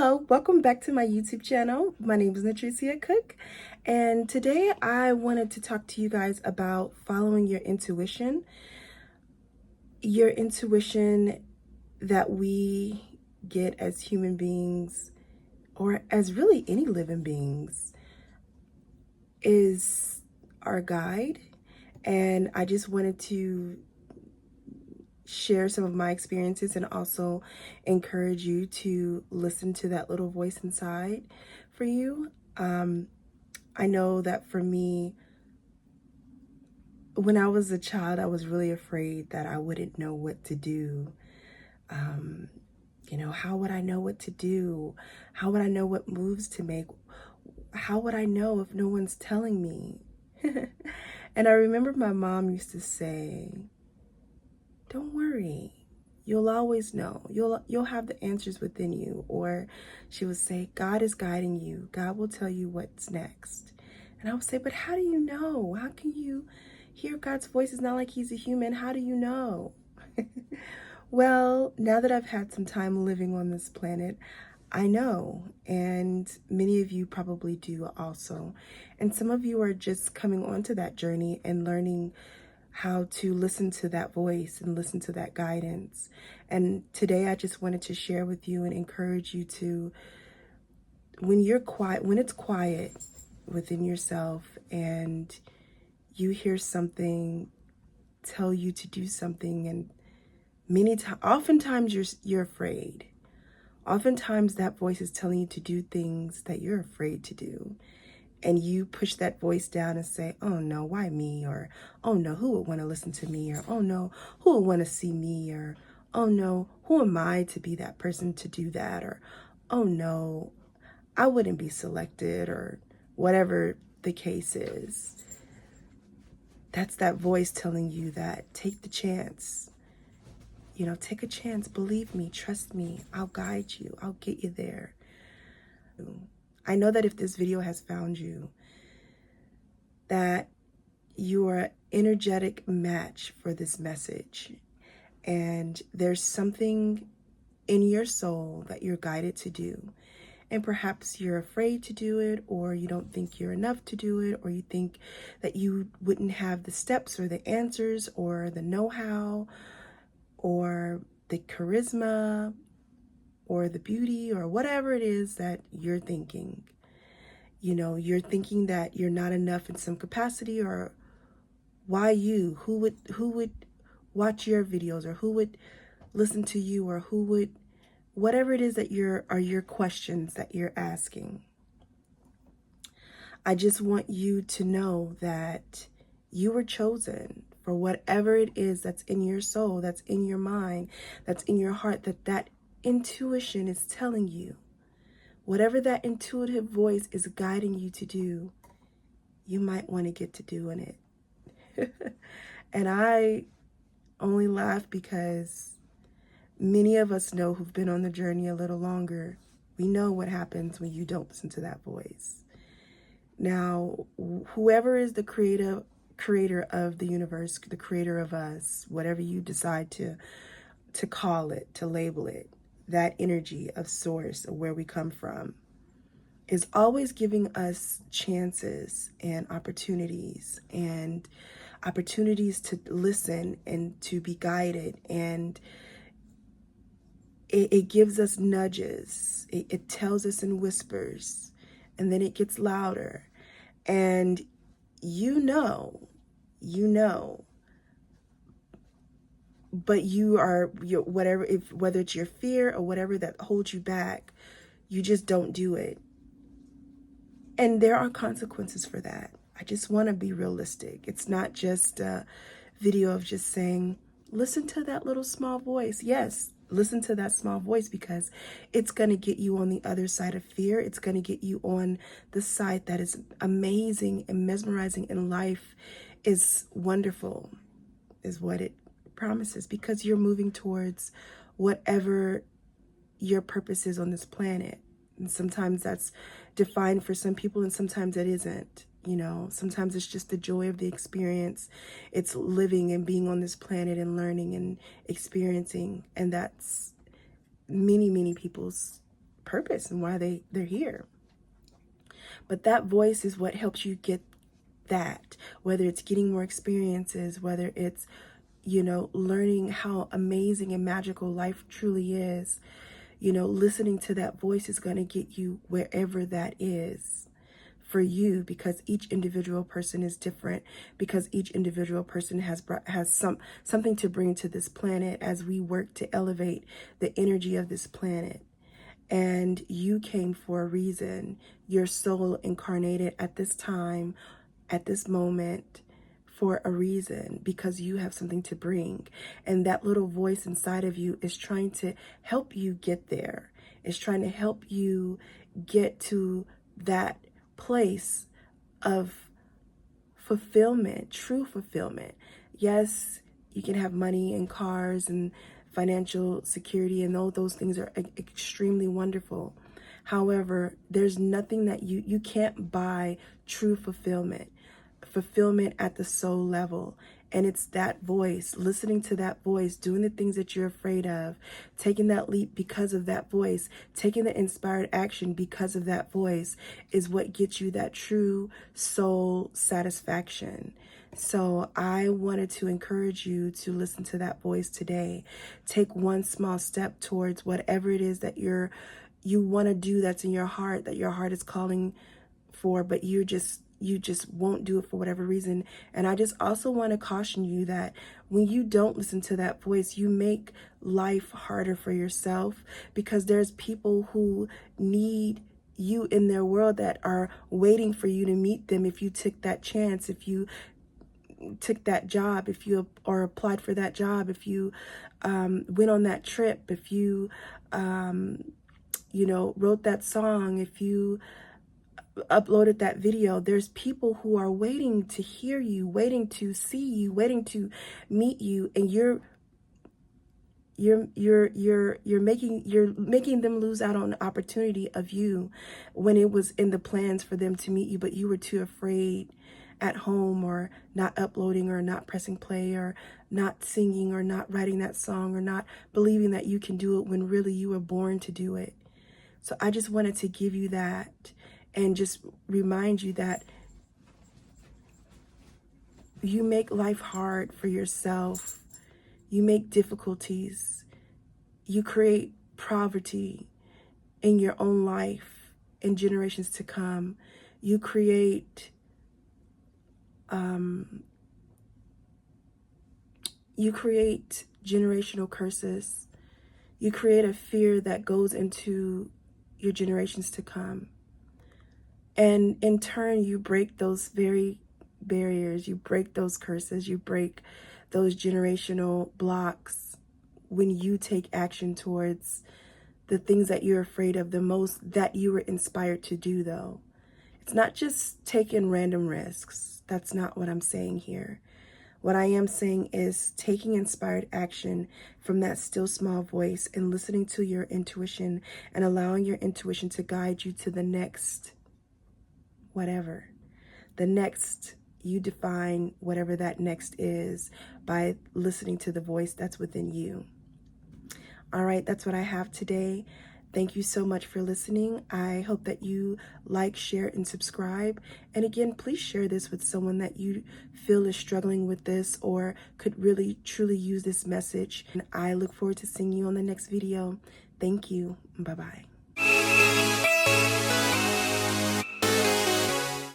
Hello, welcome back to my YouTube channel. My name is Natricia Cook, and today I wanted to talk to you guys about following your intuition. Your intuition that we get as human beings, or as really any living beings, is our guide. And I just wanted to share some of my experiences and also encourage you to listen to that little voice inside for you. I know that for me, when I was a child, I was really afraid that I wouldn't know what to do. Um, how would I know what to do? How would I know what moves to make? How would I know if no one's telling me? And I remember my mom used to say, don't worry, you'll always know. You'll have the answers within you. Or she would say, God is guiding you. God will tell you what's next. And I would say, but how do you know? How can you hear God's voice? It's not like he's a human. How do you know? Well, now that I've had some time living on this planet, I know, and many of you probably do also. And some of you are just coming onto that journey and learning how to listen to that voice and listen to that guidance. And today I just wanted to share with you and encourage you to, when it's quiet within yourself and you hear something tell you to do something, and oftentimes you're afraid. Oftentimes that voice is telling you to do things that you're afraid to do. And you push that voice down and say, oh no, why me? Or, oh no, who would want to listen to me? Or, oh no, who would want to see me? Or, oh no, who am I to be that person to do that? Or, oh no, I wouldn't be selected, or whatever the case is. That's that voice telling you that take the chance. Take a chance, believe me, trust me, I'll guide you, I'll get you there. I know that if this video has found you, that you are an energetic match for this message. And there's something in your soul that you're guided to do. And perhaps you're afraid to do it, or you don't think you're enough to do it, or you think that you wouldn't have the steps or the answers or the know-how or the charisma or the beauty or whatever it is that you're thinking. You're thinking that you're not enough in some capacity, or why you? Who would watch your videos, or who would listen to you, or who would, whatever it is that are your questions that you're asking. I just want you to know that you were chosen for whatever it is that's in your soul, that's in your mind, that's in your heart, that intuition is telling you. Whatever that intuitive voice is guiding you to do, you might want to get to doing it. And I only laugh because many of us know, who've been on the journey a little longer, we know what happens when you don't listen to that voice. Now, whoever is the creator of the universe, the creator of us, whatever you decide to call it, to label it, that energy of source, of where we come from, is always giving us chances and opportunities to listen and to be guided. And it gives us nudges. It tells us in whispers, and then it gets louder. And but whether it's your fear or whatever that holds you back, you just don't do it. And there are consequences for that. I just want to be realistic. It's not just a video of just saying, listen to that little small voice. Yes, listen to that small voice, because it's going to get you on the other side of fear. It's going to get you on the side that is amazing and mesmerizing, and life is wonderful, is what it promises, because you're moving towards whatever your purpose is on this planet. And sometimes that's defined for some people, and sometimes it isn't. Sometimes it's just the joy of the experience. It's living and being on this planet and learning and experiencing. And that's many, many people's purpose and why they're here. But that voice is what helps you get that, whether it's getting more experiences, whether it's, learning how amazing and magical life truly is. Listening to that voice is going to get you wherever that is for you, because each individual person is different, because each individual person has something to bring to this planet as we work to elevate the energy of this planet. And you came for a reason. Your soul incarnated at this time, at this moment, for a reason, because you have something to bring. And that little voice inside of you is trying to help you get there. It's trying to help you get to that place of fulfillment, true fulfillment. Yes, you can have money and cars and financial security, and all those things are extremely wonderful. However, there's nothing that you can't buy true fulfillment at the soul level. And it's that voice, listening to that voice, doing the things that you're afraid of, taking that leap because of that voice, taking the inspired action because of that voice is what gets you that true soul satisfaction. So I wanted to encourage you to listen to that voice today. Take one small step towards whatever it is that you want to do, that's in your heart, that your heart is calling for, but you just won't do it for whatever reason. And I just also want to caution you that when you don't listen to that voice, you make life harder for yourself, because there's people who need you in their world that are waiting for you to meet them if you took that chance, if you took that job, if you or applied for that job, if you went on that trip, if you wrote that song, if you uploaded that video. There's people who are waiting to hear you, waiting to see you, waiting to meet you, and you're making them lose out on the opportunity of you when it was in the plans for them to meet you, but you were too afraid at home, or not uploading, or not pressing play, or not singing, or not writing that song, or not believing that you can do it when really you were born to do it. So I just wanted to give you that and just remind you that you make life hard for yourself. You make difficulties. You create poverty in your own life in generations to come. You create generational curses. You create a fear that goes into your generations to come. And in turn, you break those very barriers, you break those curses, you break those generational blocks when you take action towards the things that you're afraid of the most, that you were inspired to do, though. It's not just taking random risks. That's not what I'm saying here. What I am saying is taking inspired action from that still small voice and listening to your intuition and allowing your intuition to guide you to the next whatever. The next, you define whatever that next is by listening to the voice that's within you. All right, that's what I have today. Thank you so much for listening. I hope that you like, share, and subscribe. And again, please share this with someone that you feel is struggling with this or could really, truly use this message. And I look forward to seeing you on the next video. Thank you. Bye-bye.